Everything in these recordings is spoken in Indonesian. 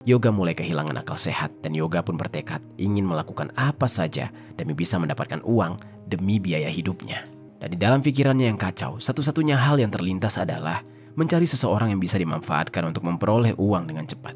Yoga mulai kehilangan akal sehat dan Yoga pun bertekad ingin melakukan apa saja demi bisa mendapatkan uang demi biaya hidupnya. Dan di dalam pikirannya yang kacau, satu-satunya hal yang terlintas adalah mencari seseorang yang bisa dimanfaatkan untuk memperoleh uang dengan cepat.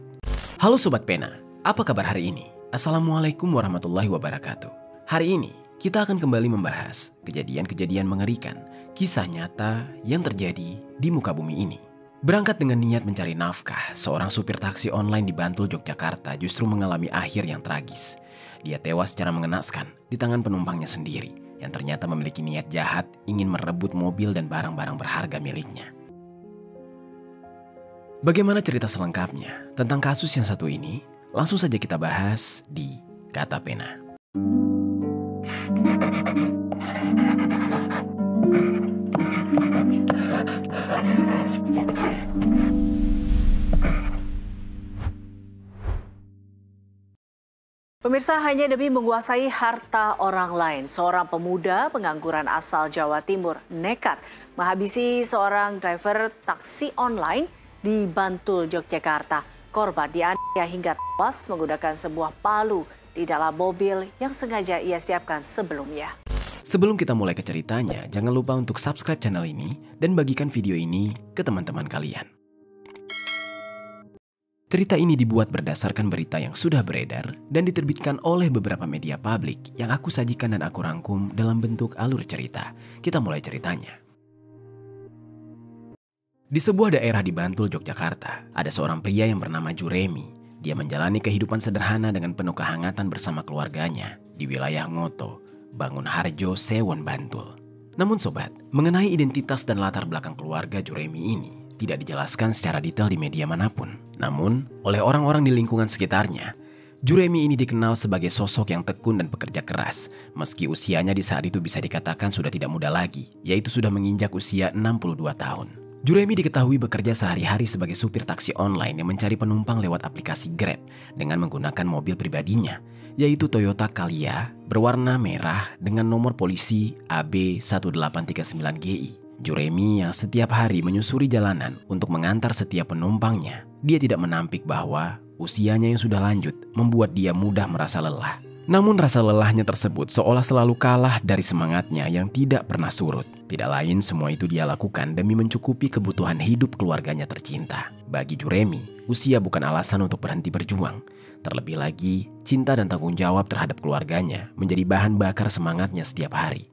Halo Sobat Pena, apa kabar hari ini? Assalamualaikum warahmatullahi wabarakatuh. Hari ini kita akan kembali membahas kejadian-kejadian mengerikan, kisah nyata yang terjadi di muka bumi ini. Berangkat dengan niat mencari nafkah, seorang supir taksi online di Bantul, Yogyakarta justru mengalami akhir yang tragis. Dia tewas secara mengenaskan di tangan penumpangnya sendiri yang ternyata memiliki niat jahat ingin merebut mobil dan barang-barang berharga miliknya. Bagaimana cerita selengkapnya tentang kasus yang satu ini? Langsung saja kita bahas di Kata Pena. Pemirsa, hanya demi menguasai harta orang lain, seorang pemuda pengangguran asal Jawa Timur nekat menghabisi seorang driver taksi online di Bantul, Yogyakarta. Korban dianiaya hingga tewas menggunakan sebuah palu di dalam mobil yang sengaja ia siapkan sebelumnya. Sebelum kita mulai ke ceritanya, jangan lupa untuk subscribe channel ini dan bagikan video ini ke teman-teman kalian. Cerita ini dibuat berdasarkan berita yang sudah beredar dan diterbitkan oleh beberapa media publik yang aku sajikan dan aku rangkum dalam bentuk alur cerita. Kita mulai ceritanya. Di sebuah daerah di Bantul, Yogyakarta, ada seorang pria yang bernama Juremi. Dia menjalani kehidupan sederhana dengan penuh kehangatan bersama keluarganya di wilayah Ngoto, Bangunharjo, Sewon, Bantul. Namun sobat, mengenai identitas dan latar belakang keluarga Juremi ini tidak dijelaskan secara detail di media manapun. Namun, oleh orang-orang di lingkungan sekitarnya, Juremi ini dikenal sebagai sosok yang tekun dan pekerja keras, meski usianya di saat itu bisa dikatakan sudah tidak muda lagi, yaitu sudah menginjak usia 62 tahun. Juremi diketahui bekerja sehari-hari sebagai supir taksi online yang mencari penumpang lewat aplikasi Grab dengan menggunakan mobil pribadinya, yaitu Toyota Calya berwarna merah dengan nomor polisi AB1839GI. Juremi yang setiap hari menyusuri jalanan untuk mengantar setiap penumpangnya, dia tidak menampik bahwa usianya yang sudah lanjut membuat dia mudah merasa lelah. Namun rasa lelahnya tersebut seolah selalu kalah dari semangatnya yang tidak pernah surut. Tidak lain semua itu dia lakukan demi mencukupi kebutuhan hidup keluarganya tercinta. Bagi Juremi, usia bukan alasan untuk berhenti berjuang. Terlebih lagi, cinta dan tanggung jawab terhadap keluarganya menjadi bahan bakar semangatnya setiap hari.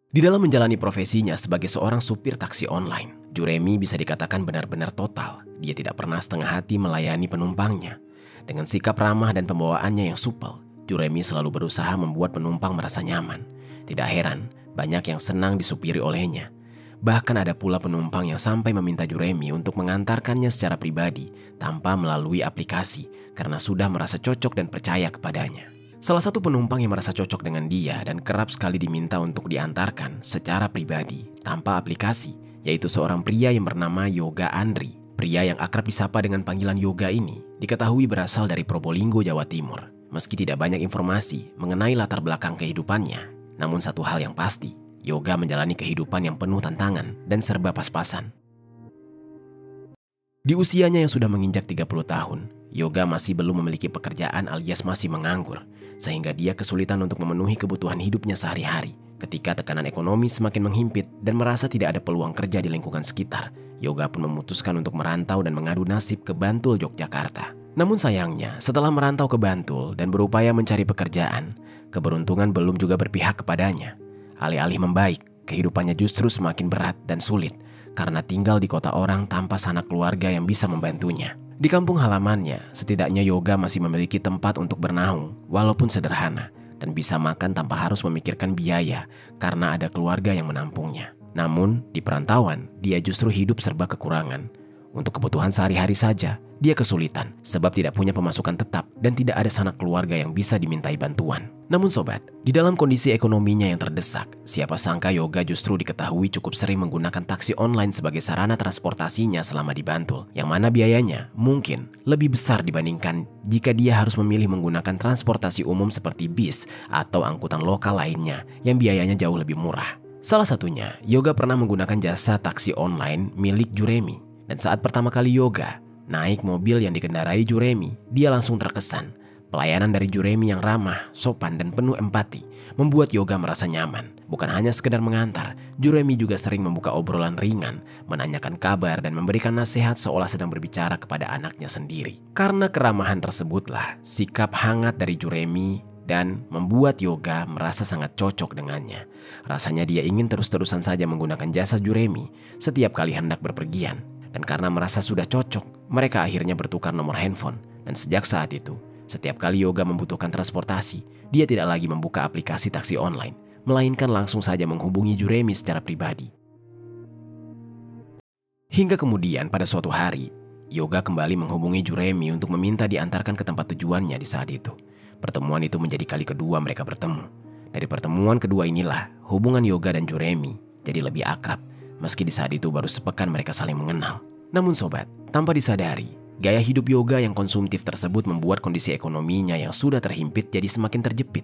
Di dalam menjalani profesinya sebagai seorang supir taksi online, Juremi bisa dikatakan benar-benar total. Dia tidak pernah setengah hati melayani penumpangnya. Dengan sikap ramah dan pembawaannya yang supel, Juremi selalu berusaha membuat penumpang merasa nyaman. Tidak heran, banyak yang senang disupiri olehnya. Bahkan ada pula penumpang yang sampai meminta Juremi untuk mengantarkannya secara pribadi tanpa melalui aplikasi karena sudah merasa cocok dan percaya kepadanya. Salah satu penumpang yang merasa cocok dengan dia dan kerap sekali diminta untuk diantarkan secara pribadi tanpa aplikasi, yaitu seorang pria yang bernama Yoga Andri. Pria yang akrab disapa dengan panggilan Yoga ini diketahui berasal dari Probolinggo, Jawa Timur. Meski tidak banyak informasi mengenai latar belakang kehidupannya, namun satu hal yang pasti, Yoga menjalani kehidupan yang penuh tantangan dan serba pas-pasan. Di usianya yang sudah menginjak 30 tahun, Yoga masih belum memiliki pekerjaan alias masih menganggur, sehingga dia kesulitan untuk memenuhi kebutuhan hidupnya sehari-hari. Ketika tekanan ekonomi semakin menghimpit dan merasa tidak ada peluang kerja di lingkungan sekitar, Yoga pun memutuskan untuk merantau dan mengadu nasib ke Bantul, Yogyakarta. Namun sayangnya, setelah merantau ke Bantul dan berupaya mencari pekerjaan, keberuntungan belum juga berpihak kepadanya. Alih-alih membaik, kehidupannya justru semakin berat dan sulit karena tinggal di kota orang tanpa sanak keluarga yang bisa membantunya. Di kampung halamannya, setidaknya Yoga masih memiliki tempat untuk bernaung, walaupun sederhana, dan bisa makan tanpa harus memikirkan biaya karena ada keluarga yang menampungnya. Namun, di perantauan, dia justru hidup serba kekurangan. Untuk kebutuhan sehari-hari saja, dia kesulitan sebab tidak punya pemasukan tetap dan tidak ada sanak keluarga yang bisa dimintai bantuan. Namun sobat, di dalam kondisi ekonominya yang terdesak, siapa sangka Yoga justru diketahui cukup sering menggunakan taksi online sebagai sarana transportasinya selama di Bantul, yang mana biayanya mungkin lebih besar dibandingkan jika dia harus memilih menggunakan transportasi umum seperti bis atau angkutan lokal lainnya yang biayanya jauh lebih murah. Salah satunya, Yoga pernah menggunakan jasa taksi online milik Juremi. Dan saat pertama kali Yoga Naik mobil yang dikendarai Juremi, dia langsung terkesan. Pelayanan dari Juremi yang ramah, sopan, dan penuh empati membuat Yoga merasa nyaman. Bukan hanya sekedar mengantar, Juremi juga sering membuka obrolan ringan, menanyakan kabar, dan memberikan nasihat seolah sedang berbicara kepada anaknya sendiri. Karena keramahan tersebutlah, sikap hangat dari Juremi dan membuat Yoga merasa sangat cocok dengannya. Rasanya dia ingin terus-terusan saja menggunakan jasa Juremi setiap kali hendak berpergian. Dan karena merasa sudah cocok, mereka akhirnya bertukar nomor handphone. Dan sejak saat itu, setiap kali Yoga membutuhkan transportasi, dia tidak lagi membuka aplikasi taksi online, melainkan langsung saja menghubungi Juremi secara pribadi. Hingga kemudian pada suatu hari, Yoga kembali menghubungi Juremi untuk meminta diantarkan ke tempat tujuannya di saat itu. Pertemuan itu menjadi kali kedua mereka bertemu. Dari pertemuan kedua inilah, hubungan Yoga dan Juremi jadi lebih akrab, meski di saat itu baru sepekan mereka saling mengenal. Namun sobat, tanpa disadari, gaya hidup Yoga yang konsumtif tersebut membuat kondisi ekonominya yang sudah terhimpit jadi semakin terjepit.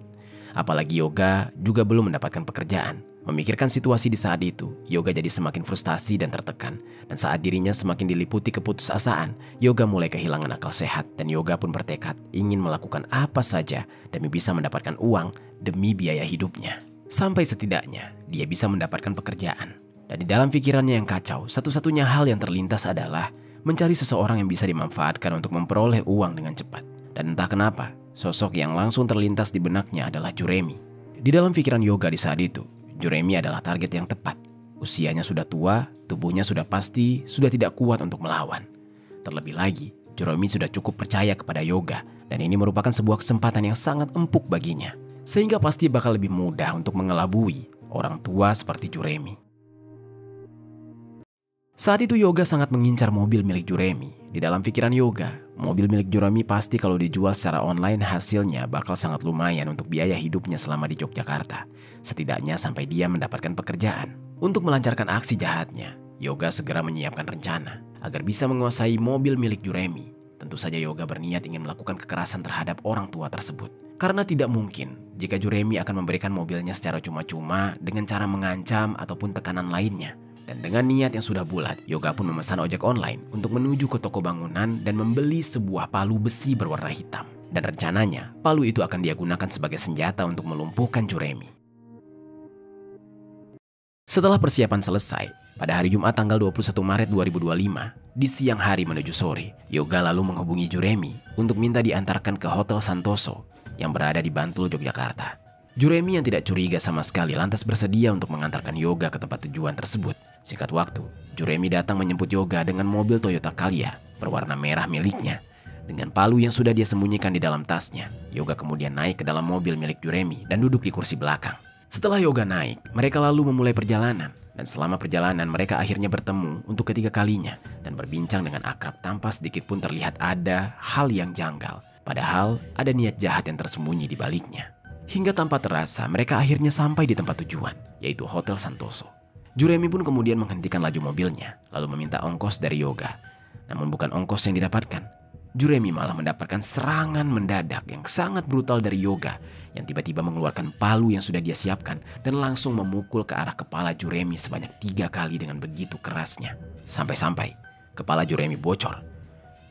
Apalagi Yoga juga belum mendapatkan pekerjaan. Memikirkan situasi di saat itu, Yoga jadi semakin frustasi dan tertekan. Dan saat dirinya semakin diliputi keputusasaan, Yoga mulai kehilangan akal sehat dan Yoga pun bertekad ingin melakukan apa saja demi bisa mendapatkan uang demi biaya hidupnya. Sampai setidaknya dia bisa mendapatkan pekerjaan. Dan di dalam pikirannya yang kacau, satu-satunya hal yang terlintas adalah mencari seseorang yang bisa dimanfaatkan untuk memperoleh uang dengan cepat. Dan entah kenapa, sosok yang langsung terlintas di benaknya adalah Juremi. Di dalam pikiran Yoga di saat itu, Juremi adalah target yang tepat. Usianya sudah tua, tubuhnya sudah pasti sudah tidak kuat untuk melawan. Terlebih lagi, Juremi sudah cukup percaya kepada Yoga dan ini merupakan sebuah kesempatan yang sangat empuk baginya. Sehingga pasti bakal lebih mudah untuk mengelabui orang tua seperti Juremi. Saat itu Yoga sangat mengincar mobil milik Juremi. Di dalam pikiran Yoga, mobil milik Juremi pasti kalau dijual secara online hasilnya bakal sangat lumayan untuk biaya hidupnya selama di Yogyakarta. Setidaknya sampai dia mendapatkan pekerjaan. Untuk melancarkan aksi jahatnya, Yoga segera menyiapkan rencana agar bisa menguasai mobil milik Juremi. Tentu saja Yoga berniat ingin melakukan kekerasan terhadap orang tua tersebut. Karena tidak mungkin jika Juremi akan memberikan mobilnya secara cuma-cuma dengan cara mengancam ataupun tekanan lainnya. Dan dengan niat yang sudah bulat, Yoga pun memesan ojek online untuk menuju ke toko bangunan dan membeli sebuah palu besi berwarna hitam. Dan rencananya, palu itu akan dia gunakan sebagai senjata untuk melumpuhkan Juremi. Setelah persiapan selesai, pada hari Jumat tanggal 21 Maret 2025, di siang hari menuju sore, Yoga lalu menghubungi Juremi untuk minta diantarkan ke Hotel Santoso yang berada di Bantul, Yogyakarta. Juremi yang tidak curiga sama sekali lantas bersedia untuk mengantarkan Yoga ke tempat tujuan tersebut. Singkat waktu, Juremi datang menjemput Yoga dengan mobil Toyota Calya berwarna merah miliknya. Dengan palu yang sudah dia sembunyikan di dalam tasnya, Yoga kemudian naik ke dalam mobil milik Juremi dan duduk di kursi belakang. Setelah Yoga naik, mereka lalu memulai perjalanan. Dan selama perjalanan mereka akhirnya bertemu untuk ketiga kalinya dan berbincang dengan akrab tanpa sedikit pun terlihat ada hal yang janggal. Padahal ada niat jahat yang tersembunyi di baliknya. Hingga tanpa terasa mereka akhirnya sampai di tempat tujuan, yaitu Hotel Santoso. Juremi pun kemudian menghentikan laju mobilnya, lalu meminta ongkos dari Yoga. Namun bukan ongkos yang didapatkan. Juremi malah mendapatkan serangan mendadak yang sangat brutal dari Yoga, yang tiba-tiba mengeluarkan palu yang sudah dia siapkan dan langsung memukul ke arah kepala Juremi sebanyak 3 kali dengan begitu kerasnya. Sampai-sampai kepala Juremi bocor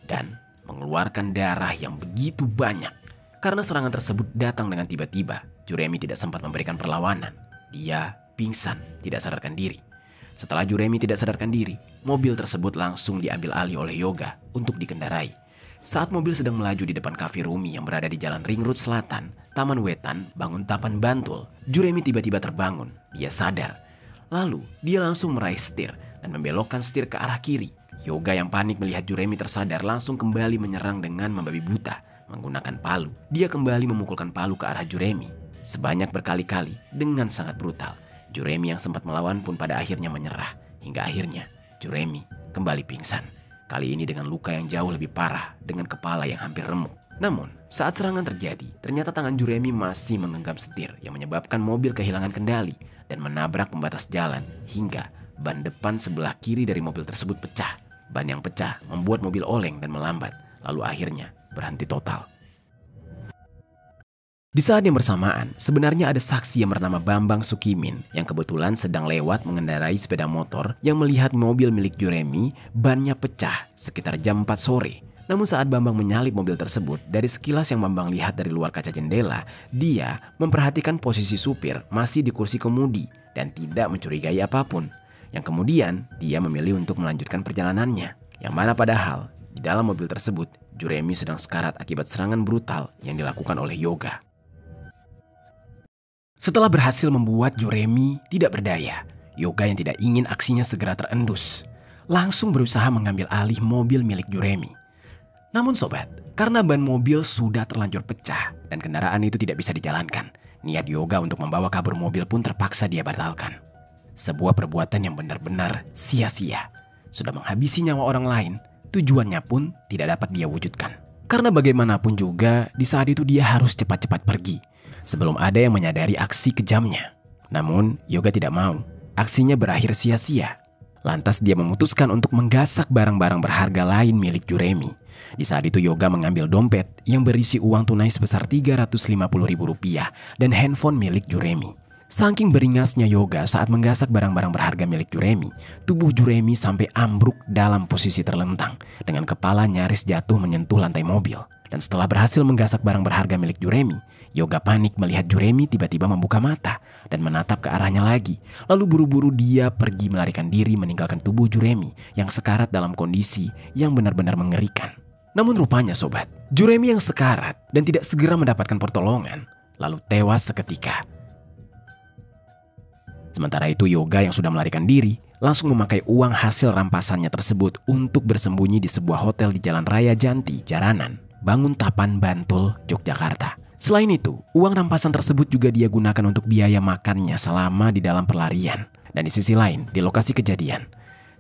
dan mengeluarkan darah yang begitu banyak. Karena serangan tersebut datang dengan tiba-tiba, Juremi tidak sempat memberikan perlawanan. Dia pingsan, tidak sadarkan diri. Setelah Juremi tidak sadarkan diri, mobil tersebut langsung diambil alih oleh Yoga untuk dikendarai. Saat mobil sedang melaju di depan kafe Rumi yang berada di Jalan Ring Road Selatan, Taman Wetan, Banguntapan, Bantul, Juremi tiba-tiba terbangun. Dia sadar. Lalu, dia langsung meraih setir dan membelokkan setir ke arah kiri. Yoga yang panik melihat Juremi tersadar langsung kembali menyerang dengan membabi buta. Menggunakan palu, dia kembali memukulkan palu ke arah Juremi sebanyak berkali-kali dengan sangat brutal. Juremi yang sempat melawan pun pada akhirnya menyerah. Hingga akhirnya, Juremi kembali pingsan. Kali ini dengan luka yang jauh lebih parah dengan kepala yang hampir remuk. Namun, saat serangan terjadi, ternyata tangan Juremi masih menggenggam setir yang menyebabkan mobil kehilangan kendali dan menabrak pembatas jalan hingga ban depan sebelah kiri dari mobil tersebut pecah. Ban yang pecah membuat mobil oleng dan melambat, lalu akhirnya berhenti total. Di saat yang bersamaan, sebenarnya ada saksi yang bernama Bambang Sukimin yang kebetulan sedang lewat mengendarai sepeda motor yang melihat mobil milik Juremi bannya pecah sekitar jam 4 sore. Namun saat Bambang menyalip mobil tersebut, dari sekilas yang Bambang lihat dari luar kaca jendela, dia memperhatikan posisi supir masih di kursi kemudi dan tidak mencurigai apapun. Yang kemudian dia memilih untuk melanjutkan perjalanannya. Yang mana padahal di dalam mobil tersebut, Juremi sedang sekarat akibat serangan brutal yang dilakukan oleh Yoga. Setelah berhasil membuat Juremi tidak berdaya, Yoga yang tidak ingin aksinya segera terendus, langsung berusaha mengambil alih mobil milik Juremi. Namun sobat, karena ban mobil sudah terlanjur pecah dan kendaraan itu tidak bisa dijalankan, niat Yoga untuk membawa kabur mobil pun terpaksa dia batalkan. Sebuah perbuatan yang benar-benar sia-sia. Sudah menghabisi nyawa orang lain, tujuannya pun tidak dapat dia wujudkan. Karena bagaimanapun juga, di saat itu dia harus cepat-cepat pergi sebelum ada yang menyadari aksi kejamnya. Namun, Yoga tidak mau. Aksinya berakhir sia-sia. Lantas dia memutuskan untuk menggasak barang-barang berharga lain milik Juremi. Di saat itu Yoga mengambil dompet yang berisi uang tunai sebesar Rp350.000 dan handphone milik Juremi. Saking beringasnya Yoga saat menggasak barang-barang berharga milik Juremi, tubuh Juremi sampai ambruk dalam posisi terlentang dengan kepala nyaris jatuh menyentuh lantai mobil. Dan setelah berhasil menggasak barang berharga milik Juremi, Yoga panik melihat Juremi tiba-tiba membuka mata dan menatap ke arahnya lagi. Lalu buru-buru dia pergi melarikan diri meninggalkan tubuh Juremi yang sekarat dalam kondisi yang benar-benar mengerikan. Namun rupanya sobat, Juremi yang sekarat dan tidak segera mendapatkan pertolongan, lalu tewas seketika. Sementara itu Yoga yang sudah melarikan diri langsung memakai uang hasil rampasannya tersebut untuk bersembunyi di sebuah hotel di Jalan Raya Janti, Jaranan, Banguntapan, Bantul, Yogyakarta. Selain itu, uang rampasan tersebut juga dia gunakan untuk biaya makannya selama di dalam pelarian. Dan di sisi lain, di lokasi kejadian,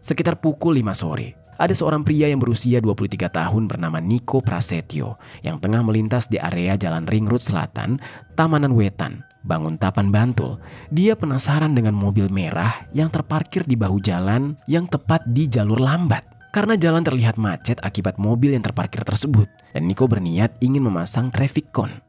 sekitar pukul 5 sore, ada seorang pria yang berusia 23 tahun bernama Niko Prasetyo yang tengah melintas di area Jalan Ring Road Selatan, Tamanan Wetan, Banguntapan, Bantul. Dia penasaran dengan mobil merah yang terparkir di bahu jalan yang tepat di jalur lambat. Karena jalan terlihat macet akibat mobil yang terparkir tersebut, dan Niko berniat ingin memasang traffic cone.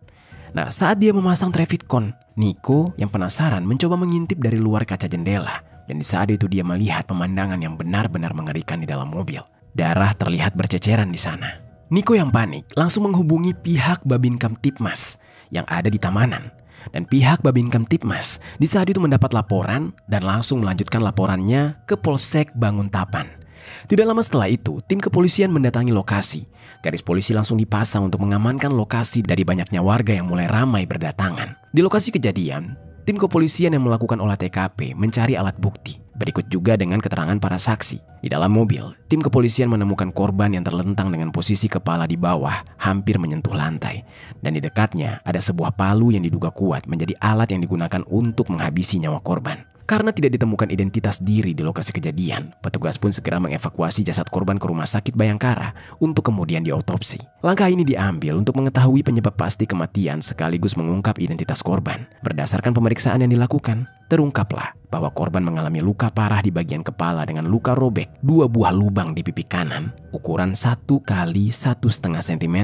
Nah, saat dia memasang traffic cone, Niko yang penasaran mencoba mengintip dari luar kaca jendela. Dan di saat itu dia melihat pemandangan yang benar-benar mengerikan di dalam mobil. Darah terlihat berceceran di sana. Niko yang panik langsung menghubungi pihak Babin Kamtipmas yang ada di Tamanan. Dan pihak Babin Kamtipmas di saat itu mendapat laporan dan langsung melanjutkan laporannya ke Polsek Banguntapan. Tidak lama setelah itu, tim kepolisian mendatangi lokasi. Garis polisi langsung dipasang untuk mengamankan lokasi dari banyaknya warga yang mulai ramai berdatangan. Di lokasi kejadian, tim kepolisian yang melakukan olah TKP mencari alat bukti. Berikut juga dengan keterangan para saksi. Di dalam mobil, tim kepolisian menemukan korban yang terlentang dengan posisi kepala di bawah, hampir menyentuh lantai. Dan di dekatnya ada sebuah palu yang diduga kuat menjadi alat yang digunakan untuk menghabisi nyawa korban. Karena tidak ditemukan identitas diri di lokasi kejadian, petugas pun segera mengevakuasi jasad korban ke Rumah Sakit Bayangkara untuk kemudian diotopsi. Langkah ini diambil untuk mengetahui penyebab pasti kematian sekaligus mengungkap identitas korban. Berdasarkan pemeriksaan yang dilakukan, terungkaplah bahwa korban mengalami luka parah di bagian kepala dengan luka robek 2 buah lubang di pipi kanan ukuran 1 kali 1,5 cm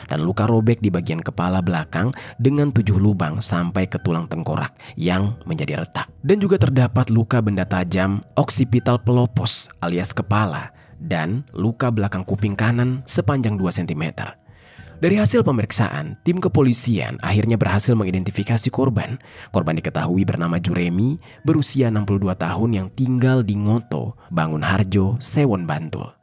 dan luka robek di bagian kepala belakang dengan 7 lubang sampai ke tulang tengkorak yang menjadi retak. Dan juga terdapat luka benda tajam oksipital pelopos alias kepala dan luka belakang kuping kanan sepanjang 2 cm. Dari hasil pemeriksaan, tim kepolisian akhirnya berhasil mengidentifikasi korban. Korban diketahui bernama Juremi, berusia 62 tahun yang tinggal di Ngoto, Bangunharjo, Sewon, Bantul.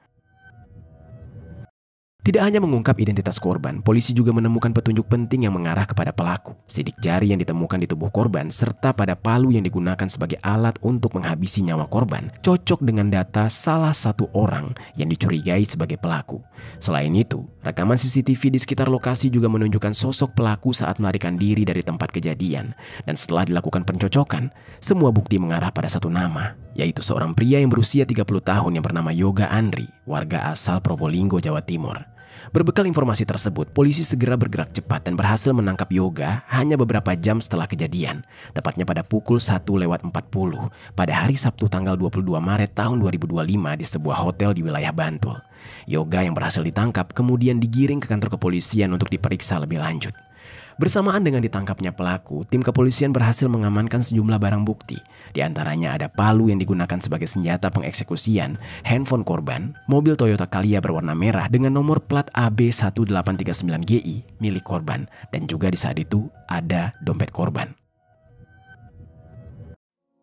Tidak hanya mengungkap identitas korban, polisi juga menemukan petunjuk penting yang mengarah kepada pelaku. Sidik jari yang ditemukan di tubuh korban serta pada palu yang digunakan sebagai alat untuk menghabisi nyawa korban cocok dengan data salah satu orang yang dicurigai sebagai pelaku. Selain itu, rekaman CCTV di sekitar lokasi juga menunjukkan sosok pelaku saat melarikan diri dari tempat kejadian. Dan setelah dilakukan pencocokan, semua bukti mengarah pada satu nama, yaitu seorang pria yang berusia 30 tahun yang bernama Yoga Andri, warga asal Probolinggo, Jawa Timur. Berbekal informasi tersebut, polisi segera bergerak cepat dan berhasil menangkap Yoga hanya beberapa jam setelah kejadian, tepatnya pada pukul 1:40 pada hari Sabtu tanggal 22 Maret tahun 2025 di sebuah hotel di wilayah Bantul. Yoga yang berhasil ditangkap kemudian digiring ke kantor kepolisian untuk diperiksa lebih lanjut. Bersamaan dengan ditangkapnya pelaku, tim kepolisian berhasil mengamankan sejumlah barang bukti. Di antaranya ada palu yang digunakan sebagai senjata pengeksekusian, handphone korban, mobil Toyota Calya berwarna merah dengan nomor plat AB1839GI milik korban, dan juga di saat itu ada dompet korban.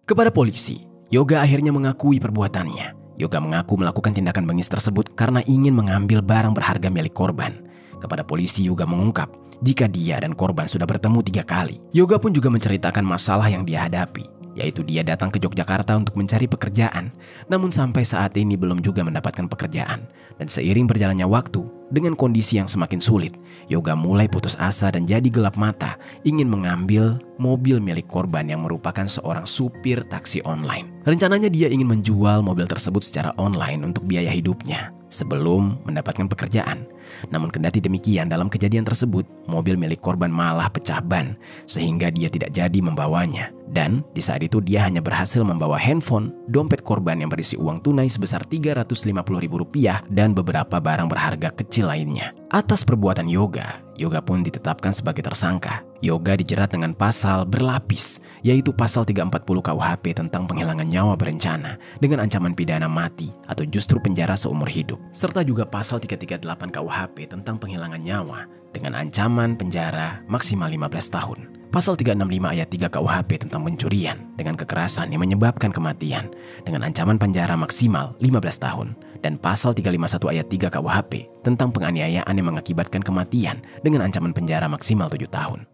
Kepada polisi, Yoga akhirnya mengakui perbuatannya. Yoga mengaku melakukan tindakan bengis tersebut karena ingin mengambil barang berharga milik korban. Kepada polisi, Yoga mengungkap jika dia dan korban sudah bertemu 3 kali. Yoga pun juga menceritakan masalah yang dia hadapi, yaitu dia datang ke Yogyakarta untuk mencari pekerjaan, namun sampai saat ini belum juga mendapatkan pekerjaan. Dan seiring berjalannya waktu, dengan kondisi yang semakin sulit, Yoga mulai putus asa dan jadi gelap mata, ingin mengambil mobil milik korban yang merupakan seorang supir taksi online. Rencananya dia ingin menjual mobil tersebut secara online untuk biaya hidupnya sebelum mendapatkan pekerjaan. Namun kendati demikian, dalam kejadian tersebut, mobil milik korban malah pecah ban sehingga dia tidak jadi membawanya. Dan di saat itu dia hanya berhasil membawa handphone, dompet korban yang berisi uang tunai sebesar Rp350.000 dan beberapa barang berharga kecil lainnya. Atas perbuatan Yoga pun ditetapkan sebagai tersangka. Yoga dijerat dengan pasal berlapis, yaitu pasal 340 KUHP tentang penghilangan nyawa berencana dengan ancaman pidana mati atau justru penjara seumur hidup, serta juga pasal 338 KUHP tentang penghilangan nyawa dengan ancaman penjara maksimal 15 tahun. Pasal 365 ayat 3 KUHP tentang pencurian dengan kekerasan yang menyebabkan kematian dengan ancaman penjara maksimal 15 tahun. Dan pasal 351 ayat 3 KUHP tentang penganiayaan yang mengakibatkan kematian dengan ancaman penjara maksimal 7 tahun.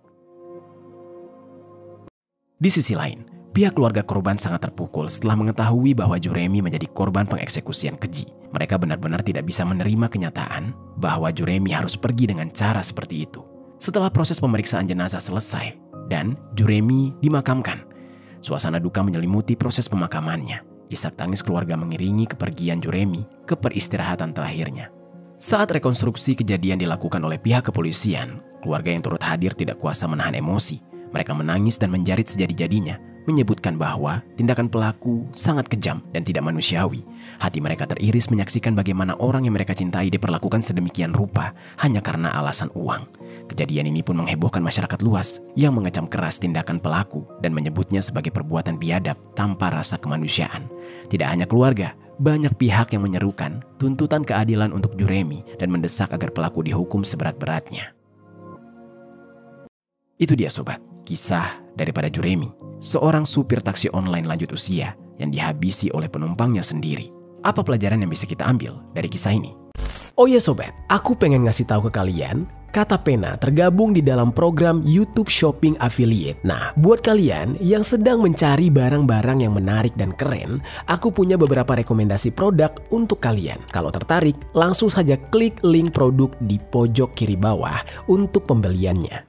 Di sisi lain, pihak keluarga korban sangat terpukul setelah mengetahui bahwa Juremi menjadi korban pengeksekusian keji. Mereka benar-benar tidak bisa menerima kenyataan bahwa Juremi harus pergi dengan cara seperti itu. Setelah proses pemeriksaan jenazah selesai dan Juremi dimakamkan, suasana duka menyelimuti proses pemakamannya. Isak tangis keluarga mengiringi kepergian Juremi ke peristirahatan terakhirnya. Saat rekonstruksi kejadian dilakukan oleh pihak kepolisian, keluarga yang turut hadir tidak kuasa menahan emosi. Mereka menangis dan menjerit sejadi-jadinya, menyebutkan bahwa tindakan pelaku sangat kejam dan tidak manusiawi. Hati mereka teriris menyaksikan bagaimana orang yang mereka cintai diperlakukan sedemikian rupa hanya karena alasan uang. Kejadian ini pun menghebohkan masyarakat luas yang mengecam keras tindakan pelaku dan menyebutnya sebagai perbuatan biadab tanpa rasa kemanusiaan. Tidak hanya keluarga, banyak pihak yang menyerukan tuntutan keadilan untuk Juremi dan mendesak agar pelaku dihukum seberat-beratnya. Itu dia sobat, kisah daripada Juremi, seorang supir taksi online lanjut usia yang dihabisi oleh penumpangnya sendiri. Apa pelajaran yang bisa kita ambil dari kisah ini? Oh ya sobat, aku pengen ngasih tahu ke kalian, Kata Pena tergabung di dalam program YouTube Shopping Affiliate. Nah, buat kalian yang sedang mencari barang-barang yang menarik dan keren, aku punya beberapa rekomendasi produk untuk kalian. Kalau tertarik, langsung saja klik link produk di pojok kiri bawah untuk pembeliannya.